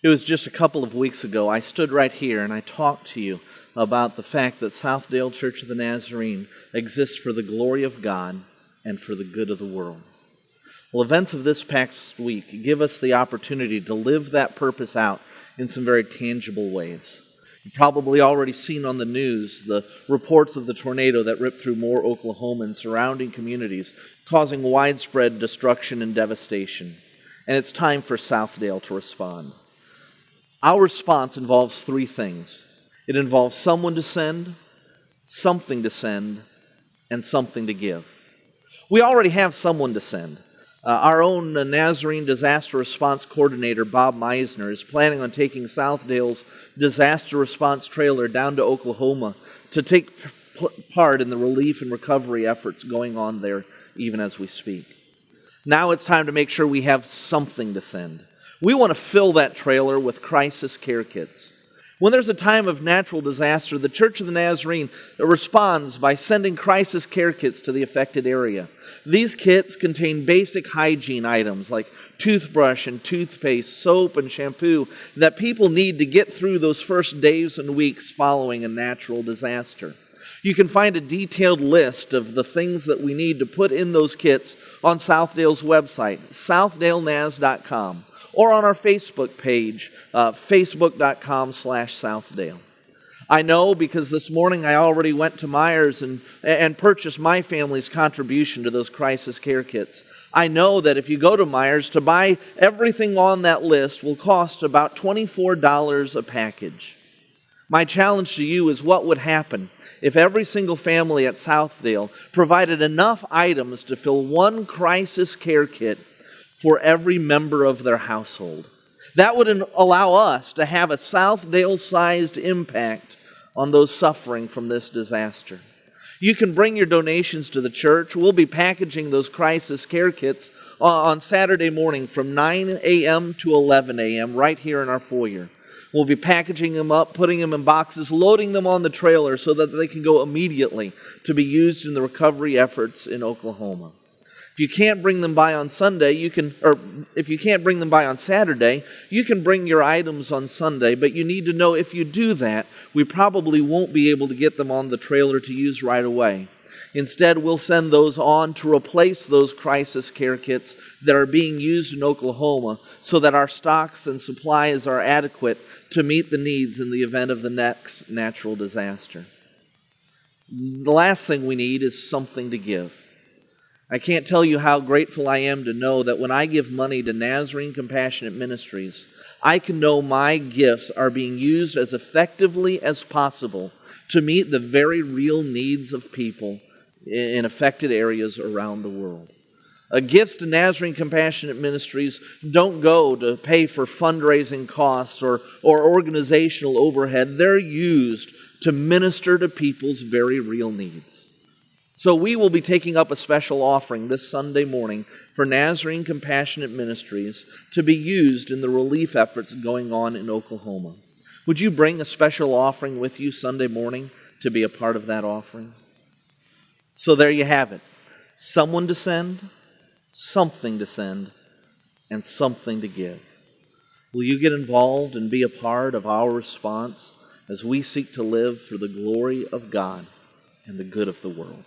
It was just a couple of weeks ago, I stood right here and I talked to you about the fact that Southdale Church of the Nazarene exists for the glory of God and for the good of the world. Well, events of this past week give us the opportunity to live that purpose out in some very tangible ways. You've probably already seen on the news the reports of the tornado that ripped through Moore, Oklahoma and surrounding communities, causing widespread destruction and devastation. And it's time for Southdale to respond. Our response involves three things. It involves someone to send, something to send, and something to give. We already have someone to send. Our own Nazarene Disaster Response Coordinator, Bob Meisner, is planning on taking Southdale's disaster response trailer down to Oklahoma to take part in the relief and recovery efforts going on there even as we speak. Now it's time to make sure we have something to send. We want to fill that trailer with crisis care kits. When there's a time of natural disaster, the Church of the Nazarene responds by sending crisis care kits to the affected area. These kits contain basic hygiene items like toothbrush and toothpaste, soap and shampoo that people need to get through those first days and weeks following a natural disaster. You can find a detailed list of the things that we need to put in those kits on Southdale's website, southdaleNaz.com. or on our Facebook page, facebook.com/Southdale. I know because this morning I already went to Meijer's and purchased my family's contribution to those crisis care kits. I know that if you go to Meijer's, to buy everything on that list will cost about $24 a package. My challenge to you is what would happen if every single family at Southdale provided enough items to fill one crisis care kit for every member of their household. That would allow us to have a Southdale-sized impact on those suffering from this disaster. You can bring your donations to the church. We'll be packaging those crisis care kits on Saturday morning from 9 a.m. to 11 a.m. right here in our foyer. We'll be packaging them up, putting them in boxes, loading them on the trailer so that they can go immediately to be used in the recovery efforts in Oklahoma. If you can't bring them by on Sunday, if you can't bring them by on Saturday, you can bring your items on Sunday, but you need to know if you do that, we probably won't be able to get them on the trailer to use right away. Instead, we'll send those on to replace those crisis care kits that are being used in Oklahoma so that our stocks and supplies are adequate to meet the needs in the event of the next natural disaster. The last thing we need is something to give. I can't tell you how grateful I am to know that when I give money to Nazarene Compassionate Ministries, I can know my gifts are being used as effectively as possible to meet the very real needs of people in affected areas around the world. Gifts to Nazarene Compassionate Ministries don't go to pay for fundraising costs or organizational overhead. They're used to minister to people's very real needs. So we will be taking up a special offering this Sunday morning for Nazarene Compassionate Ministries to be used in the relief efforts going on in Oklahoma. Would you bring a special offering with you Sunday morning to be a part of that offering? So there you have it. Someone to send, something to send, and something to give. Will you get involved and be a part of our response as we seek to live for the glory of God and the good of the world?